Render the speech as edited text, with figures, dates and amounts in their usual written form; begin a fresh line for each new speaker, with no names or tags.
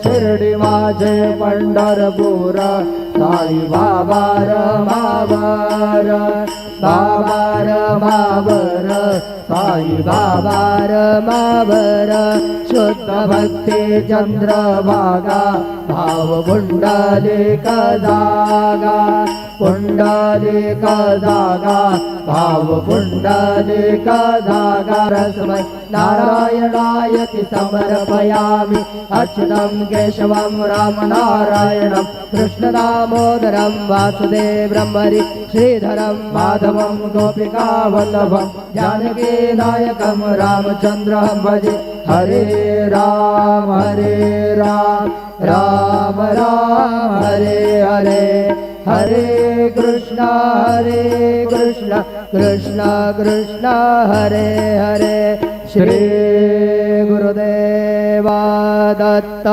शिर्डी माझे पंढरपूर साई बाबा रमावर बाबा रमावर साई बाबा रमावर शुद्ध भक्ती चंद्रभागा भाव पुंडलिक जागा पुंडलिक जागा भाव पुंडलिक जागा रसमय नारायणायति समर्पयामि अच्युतं केशवं रामनारायणं कृष्णदामोदरं वासुदेवं हरि श्रीधरं माधवं गोपिकावल्लभं जानकीनायकं रामचन्द्रं भजे हरे राम राम राम हरे हरे हरे कृष्ण कृष्ण कृष्ण हरे हरे श्री गुरुदेवा दत्त।